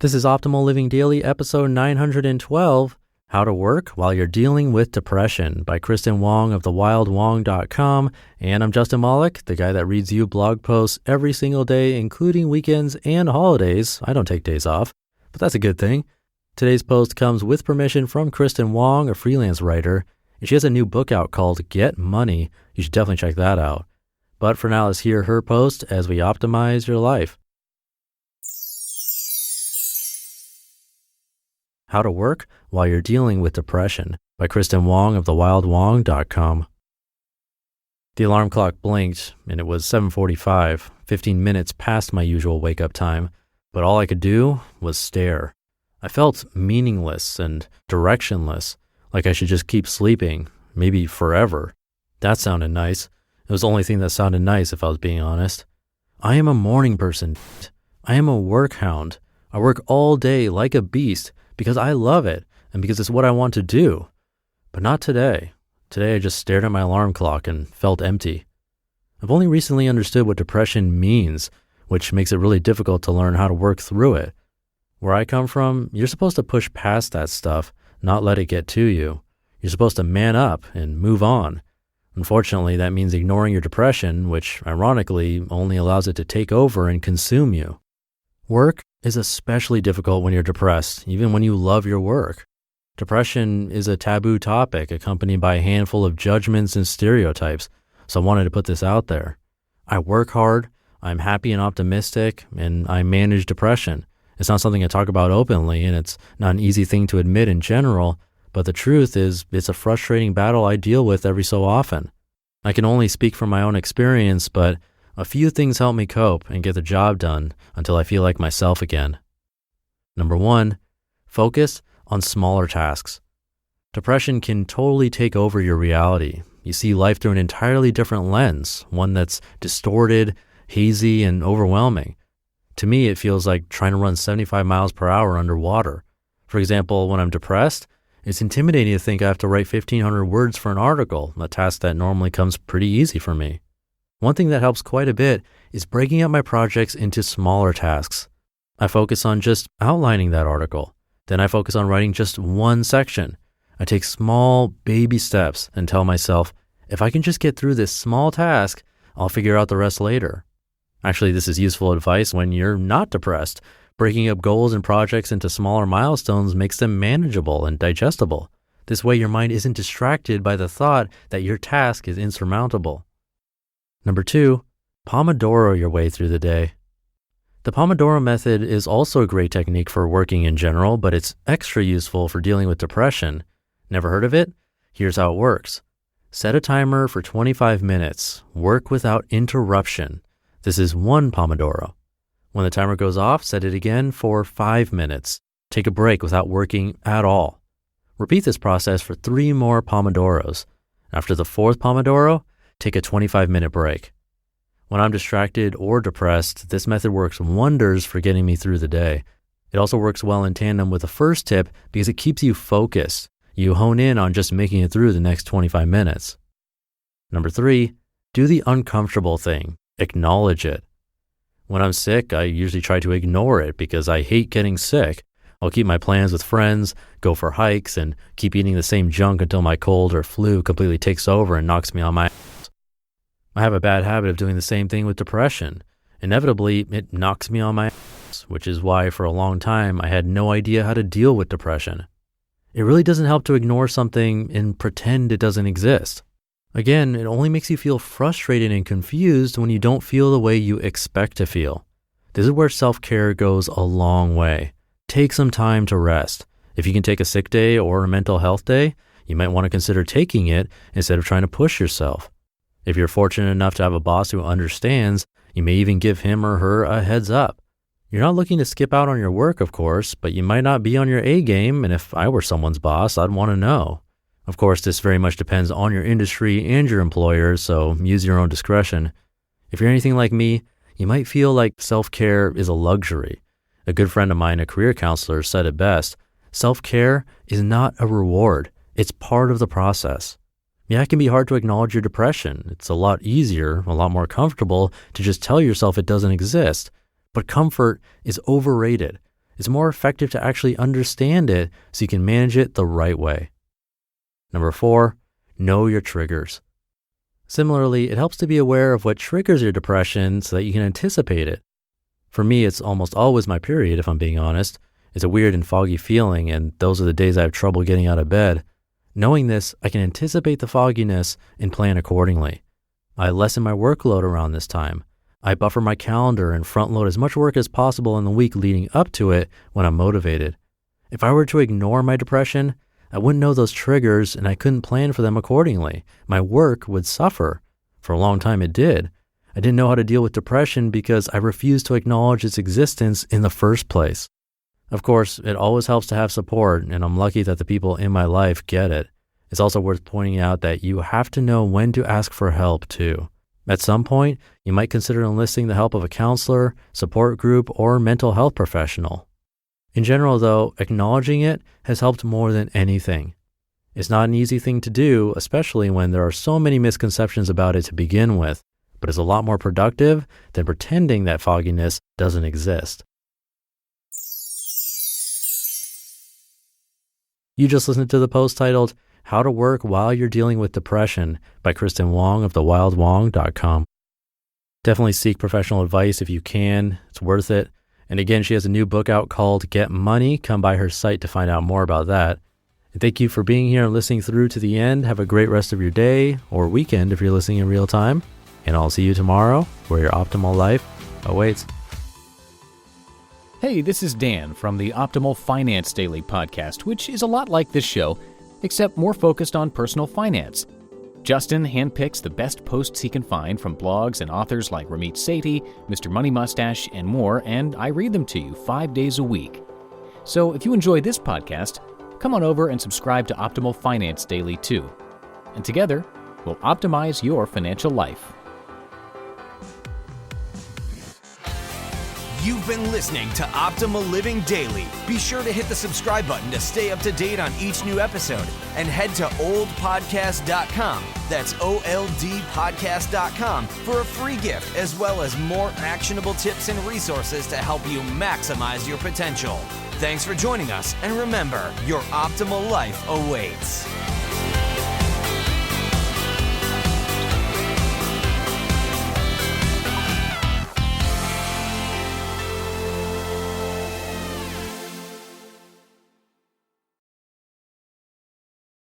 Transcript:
This is Optimal Living Daily, episode 912, How to Work While You're Dealing with Depression by Kristin Wong of thewildwong.com. And I'm Justin Malik, the guy that reads you blog posts every single day, including weekends and holidays. I don't take days off, but that's a good thing. Today's post comes with permission from Kristin Wong, a freelance writer, and she has a new book out called Get Money. You should definitely check that out. But for now, let's hear her post as we optimize your life. How to Work While You're Dealing with Depression by Kristin Wong of thewildwong.com. The alarm clock blinked and it was 7:45, 15 minutes past my usual wake-up time, but all I could do was stare. I felt meaningless and directionless, like I should just keep sleeping, maybe forever. That sounded nice. It was the only thing that sounded nice if I was being honest. I am a morning person. I am a work hound. I work all day like a beast, because I love it and because it's what I want to do. But not today. Today I just stared at my alarm clock and felt empty. I've only recently understood what depression means, which makes it really difficult to learn how to work through it. Where I come from, you're supposed to push past that stuff, not let it get to you. You're supposed to man up and move on. Unfortunately, that means ignoring your depression, which ironically only allows it to take over and consume you. Work is especially difficult when you're depressed, even when you love your work. Depression is a taboo topic accompanied by a handful of judgments and stereotypes, so I wanted to put this out there. I work hard, I'm happy and optimistic, and I manage depression. It's not something I talk about openly, and it's not an easy thing to admit in general, but the truth is it's a frustrating battle I deal with every so often. I can only speak from my own experience, but a few things help me cope and get the job done until I feel like myself again. Number 1, focus on smaller tasks. Depression can totally take over your reality. You see life through an entirely different lens, one that's distorted, hazy, and overwhelming. To me, it feels like trying to run 75 miles per hour underwater. For example, when I'm depressed, it's intimidating to think I have to write 1,500 words for an article, a task that normally comes pretty easy for me. One thing that helps quite a bit is breaking up my projects into smaller tasks. I focus on just outlining that article. Then I focus on writing just one section. I take small baby steps and tell myself, if I can just get through this small task, I'll figure out the rest later. Actually, this is useful advice when you're not depressed. Breaking up goals and projects into smaller milestones makes them manageable and digestible. This way your mind isn't distracted by the thought that your task is insurmountable. Number 2, Pomodoro your way through the day. The Pomodoro method is also a great technique for working in general, but it's extra useful for dealing with depression. Never heard of it? Here's how it works. Set a timer for 25 minutes. Work without interruption. This is 1 Pomodoro. When the timer goes off, set it again for 5 minutes. Take a break without working at all. Repeat this process for 3 more Pomodoros. After the 4th Pomodoro, take a 25-minute break. When I'm distracted or depressed, this method works wonders for getting me through the day. It also works well in tandem with the first tip because it keeps you focused. You hone in on just making it through the next 25 minutes. Number 3, do the uncomfortable thing. Acknowledge it. When I'm sick, I usually try to ignore it because I hate getting sick. I'll keep my plans with friends, go for hikes, and keep eating the same junk until my cold or flu completely takes over and knocks me on my ass. I have a bad habit of doing the same thing with depression. Inevitably, it knocks me on my ass, which is why for a long time I had no idea how to deal with depression. It really doesn't help to ignore something and pretend it doesn't exist. Again, it only makes you feel frustrated and confused when you don't feel the way you expect to feel. This is where self-care goes a long way. Take some time to rest. If you can take a sick day or a mental health day, you might want to consider taking it instead of trying to push yourself. If you're fortunate enough to have a boss who understands, you may even give him or her a heads up. You're not looking to skip out on your work, of course, but you might not be on your A game, and if I were someone's boss, I'd want to know. Of course, this very much depends on your industry and your employer, so use your own discretion. If you're anything like me, you might feel like self-care is a luxury. A good friend of mine, a career counselor, said it best. Self-care is not a reward. It's part of the process. Yeah, it can be hard to acknowledge your depression. It's a lot easier, a lot more comfortable to just tell yourself it doesn't exist. But comfort is overrated. it's more effective to actually understand it so you can manage it the right way. Number 4, know your triggers. Similarly, it helps to be aware of what triggers your depression so that you can anticipate it. For me, it's almost always my period, if I'm being honest. It's a weird and foggy feeling, and those are the days I have trouble getting out of bed. Knowing this, I can anticipate the fogginess and plan accordingly. I lessen my workload around this time. I buffer my calendar and front load as much work as possible in the week leading up to it when I'm motivated. If I were to ignore my depression, I wouldn't know those triggers and I couldn't plan for them accordingly. My work would suffer. For a long time it did. I didn't know how to deal with depression because I refused to acknowledge its existence in the first place. Of course, it always helps to have support, and I'm lucky that the people in my life get it. It's also worth pointing out that you have to know when to ask for help too. At some point, you might consider enlisting the help of a counselor, support group, or mental health professional. In general, though, acknowledging it has helped more than anything. It's not an easy thing to do, especially when there are so many misconceptions about it to begin with, but it's a lot more productive than pretending that fogginess doesn't exist. You just listened to the post titled, How to Work While You're Dealing with Depression by Kristin Wong of thewildwong.com. Definitely seek professional advice if you can. It's worth it. And again, she has a new book out called Get Money. Come by her site to find out more about that. And thank you for being here and listening through to the end. Have a great rest of your day or weekend if you're listening in real time. And I'll see you tomorrow where your optimal life awaits. Hey, this is Dan from the Optimal Finance Daily podcast, which is a lot like this show, except more focused on personal finance. Justin handpicks the best posts he can find from blogs and authors like Ramit Sethi, Mr. Money Mustache, and more, and I read them to you 5 days a week. So if you enjoy this podcast, come on over and subscribe to Optimal Finance Daily too. And together, we'll optimize your financial life. You've been listening to Optimal Living Daily. Be sure to hit the subscribe button to stay up to date on each new episode and head to oldpodcast.com. That's OLDpodcast.com for a free gift as well as more actionable tips and resources to help you maximize your potential. Thanks for joining us, and remember, your optimal life awaits.